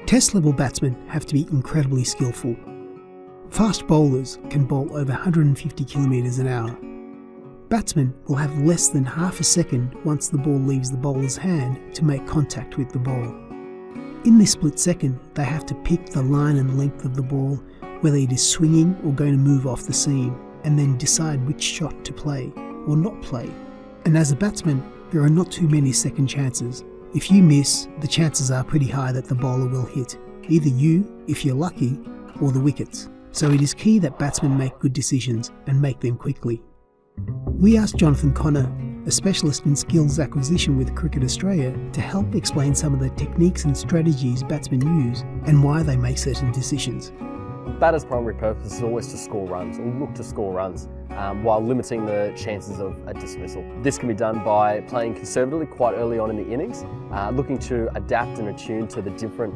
Test-level batsmen have to be incredibly skillful. Fast bowlers can bowl over 150 km an hour. Batsmen will have less than half a second once the ball leaves the bowler's hand to make contact with the ball. In this split second, they have to pick the line and length of the ball, whether it is swinging or going to move off the seam, and then decide which shot to play or not play. And as a batsman, there are not too many second chances. If you miss, the chances are pretty high that the bowler will hit, either you, if you're lucky, or the wickets. So it is key that batsmen make good decisions and make them quickly. We asked Jonathan Connor, a specialist in skills acquisition with Cricket Australia, to help explain some of the techniques and strategies batsmen use and why they make certain decisions. Batter's primary purpose is always to score runs, or look to score runs, while limiting the chances of a dismissal. This can be done by playing conservatively quite early on in the innings, looking to adapt and attune to the different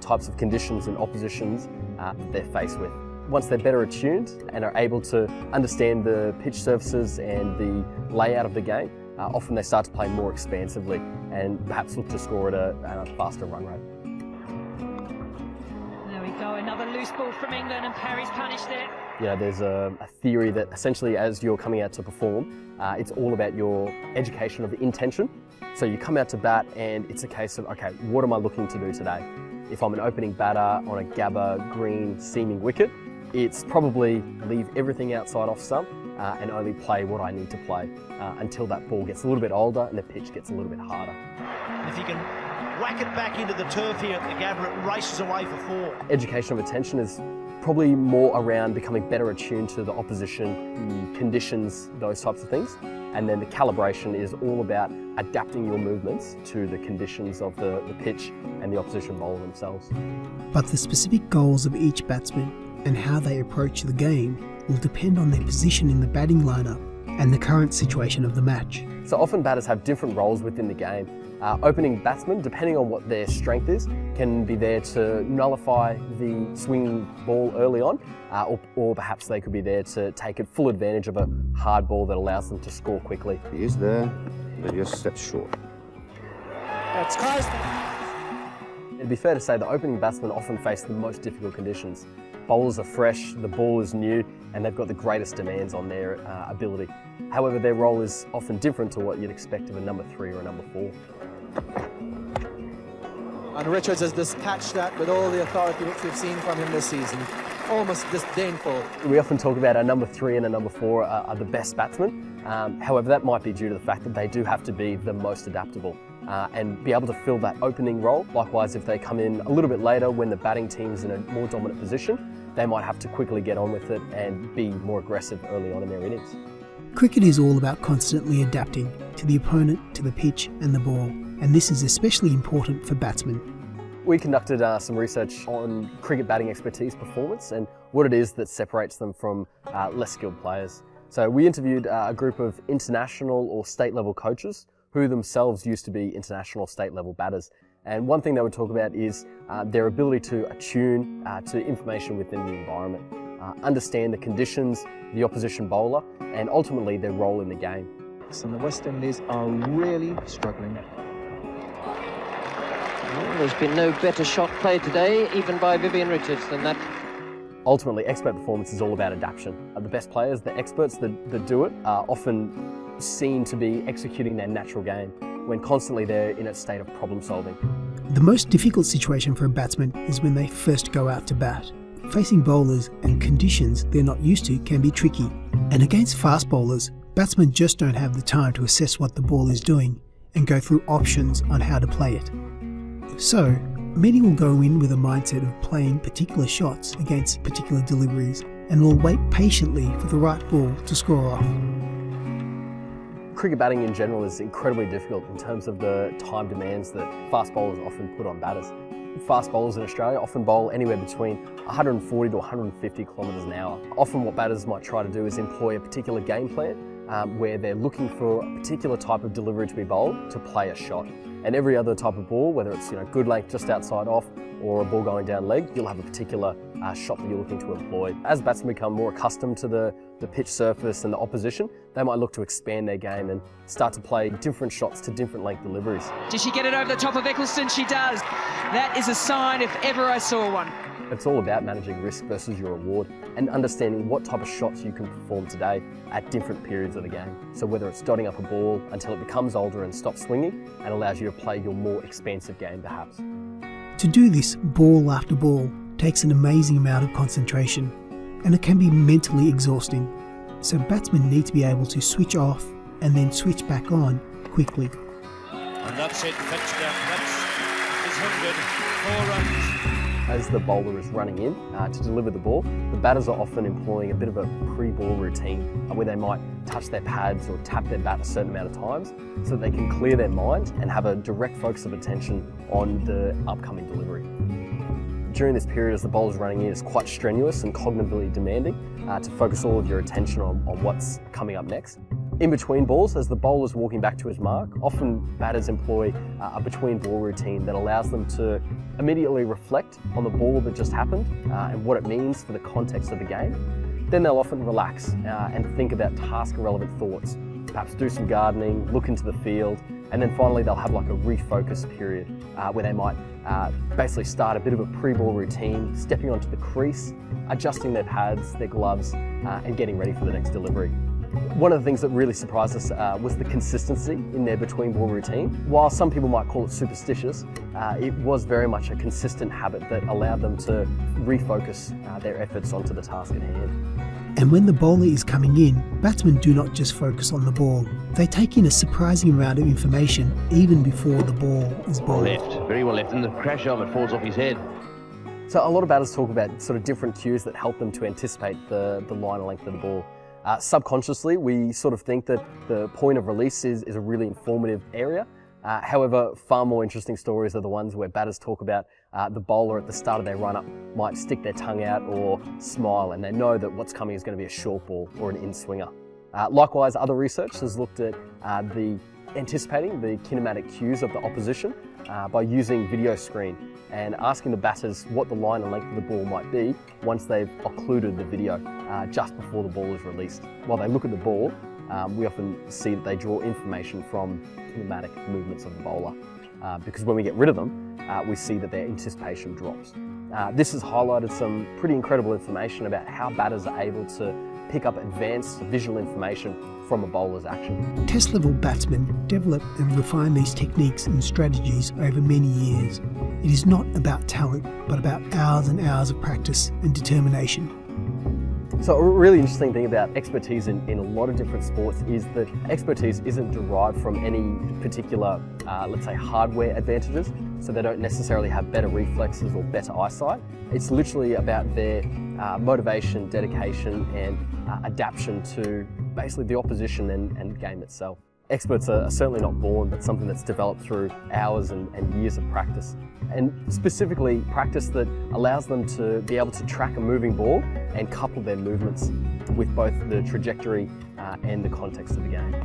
types of conditions and oppositions that they're faced with. Once they're better attuned and are able to understand the pitch surfaces and the layout of the game, often they start to play more expansively and perhaps look to score at a faster run rate. There we go, another loose ball from England and Perry's punished it. You know, there's a theory that essentially as you're coming out to perform, it's all about your education of intention. So you come out to bat and it's a case of, okay, what am I looking to do today? If I'm an opening batter on a Gabba green seaming wicket, it's probably leave everything outside off stump and only play what I need to play until that ball gets a little bit older and the pitch gets a little bit harder. If you can whack it back into the turf here at the Gabba, it races away for four. Education of attention is probably more around becoming better attuned to the opposition, the conditions, those types of things. And then the calibration is all about adapting your movements to the conditions of the pitch and the opposition bowler themselves. But the specific goals of each batsman and how they approach the game will depend on their position in the batting lineup and the current situation of the match. So often batters have different roles within the game. Opening batsmen, depending on what their strength is, can be there to nullify the swinging ball early on, or perhaps they could be there to take full advantage of a hard ball that allows them to score quickly. He is there, but just steps short. That's close. It'd be fair to say the opening batsmen often face the most difficult conditions. Bowlers are fresh, the ball is new, and they've got the greatest demands on their ability. However, their role is often different to what you'd expect of a number 3 or a number 4. And Richards has dispatched that with all the authority which we've seen from him this season. Almost disdainful. We often talk about our number 3 and a number 4 are the best batsmen. However, that might be due to the fact that they do have to be the most adaptable and be able to fill that opening role. Likewise, if they come in a little bit later when the batting team's in a more dominant position, they might have to quickly get on with it and be more aggressive early on in their innings. Cricket is all about constantly adapting to the opponent, to the pitch and the ball, and this is especially important for batsmen. We conducted some research on cricket batting expertise performance and what it is that separates them from less skilled players. So we interviewed a group of international or state level coaches who themselves used to be international state level batters. And one thing they would talk about is their ability to attune to information within the environment, understand the conditions, the opposition bowler, and ultimately their role in the game. And the West Indies are really struggling. Well, there's been no better shot played today, even by Vivian Richards, than that. Ultimately, expert performance is all about adaptation. The best players, the experts that do it, are often seen to be executing their natural game when constantly they're in a state of problem solving. The most difficult situation for a batsman is when they first go out to bat. Facing bowlers and conditions they're not used to can be tricky. And against fast bowlers, batsmen just don't have the time to assess what the ball is doing and go through options on how to play it. So, many will go in with a mindset of playing particular shots against particular deliveries and will wait patiently for the right ball to score off. Cricket batting in general is incredibly difficult in terms of the time demands that fast bowlers often put on batters. Fast bowlers in Australia often bowl anywhere between 140 to 150 kilometres an hour. Often what batters might try to do is employ a particular game plan where they're looking for a particular type of delivery to be bowled to play a shot. And every other type of ball, whether it's good length just outside off or a ball going down leg, you'll have a particular shot that you're looking to employ. As batsmen become more accustomed to the pitch surface and the opposition, they might look to expand their game and start to play different shots to different length deliveries. Did she get it over the top of Eccleston? She does. That is a sign if ever I saw one. It's all about managing risk versus your reward and understanding what type of shots you can perform today at different periods of the game. So whether it's dotting up a ball until it becomes older and stops swinging and allows you to play your more expansive game perhaps. To do this ball after ball takes an amazing amount of concentration, and it can be mentally exhausting. So batsmen need to be able to switch off and then switch back on quickly. And that's it, fetched down. That is 100, 4 runs. As the bowler is running in to deliver the ball, the batters are often employing a bit of a pre-ball routine where they might touch their pads or tap their bat a certain amount of times so that they can clear their mind and have a direct focus of attention on the upcoming delivery. During this period as the bowler's running in, it's quite strenuous and cognitively demanding to focus all of your attention on what's coming up next. In between balls, as the bowler's walking back to his mark, often batters employ a between ball routine that allows them to immediately reflect on the ball that just happened and what it means for the context of the game. Then they'll often relax and think about task-relevant thoughts, perhaps do some gardening, look into the field, and then finally they'll have like a refocus period where they might basically start a bit of a pre-ball routine, stepping onto the crease, adjusting their pads, their gloves, and getting ready for the next delivery. One of the things that really surprised us was the consistency in their between ball routine. While some people might call it superstitious, it was very much a consistent habit that allowed them to refocus their efforts onto the task at hand. And when the bowler is coming in, batsmen do not just focus on the ball. They take in a surprising amount of information even before the ball is bowled. Left, very well left, and the crash of it falls off his head. So a lot of batters talk about sort of different cues that help them to anticipate the line and length of the ball. Subconsciously, we sort of think that the point of release is a really informative area. However, far more interesting stories are the ones where batters talk about the bowler at the start of their run-up might stick their tongue out or smile, and they know that what's coming is going to be a short ball or an in-swinger. Likewise, other research has looked at anticipating the kinematic cues of the opposition by using video screen and asking the batters what the line and length of the ball might be once they've occluded the video just before the ball is released. While they look at the ball, we often see that they draw information from kinematic movements of the bowler. Because when we get rid of them, we see that their anticipation drops. This has highlighted some pretty incredible information about how batters are able to pick up advanced visual information from a bowler's action. Test-level batsmen develop and refine these techniques and strategies over many years. It is not about talent, but about hours and hours of practice and determination. So a really interesting thing about expertise in a lot of different sports is that expertise isn't derived from any particular, let's say, hardware advantages. So they don't necessarily have better reflexes or better eyesight. It's literally about their motivation, dedication, and adaptation to basically the opposition and game itself. Experts are certainly not born, but something that's developed through hours and years of practice. And specifically practice that allows them to be able to track a moving ball and couple their movements with both the trajectory and the context of the game.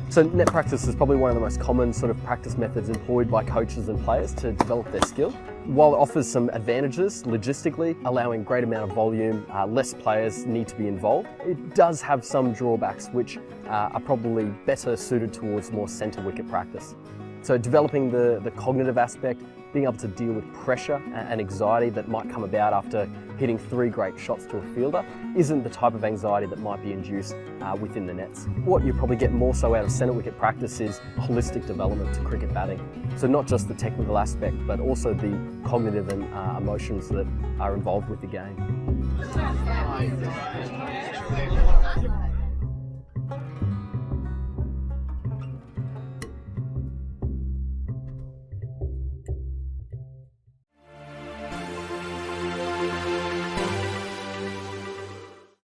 So net practice is probably one of the most common sort of practice methods employed by coaches and players to develop their skill. While it offers some advantages logistically, allowing great amount of volume, less players need to be involved, it does have some drawbacks which are probably better suited towards more centre wicket practice. So developing the cognitive aspect, being able to deal with pressure and anxiety that might come about after hitting 3 great shots to a fielder isn't the type of anxiety that might be induced within the nets. What you probably get more so out of centre wicket practice is holistic development to cricket batting. So not just the technical aspect, but also the cognitive and emotions that are involved with the game.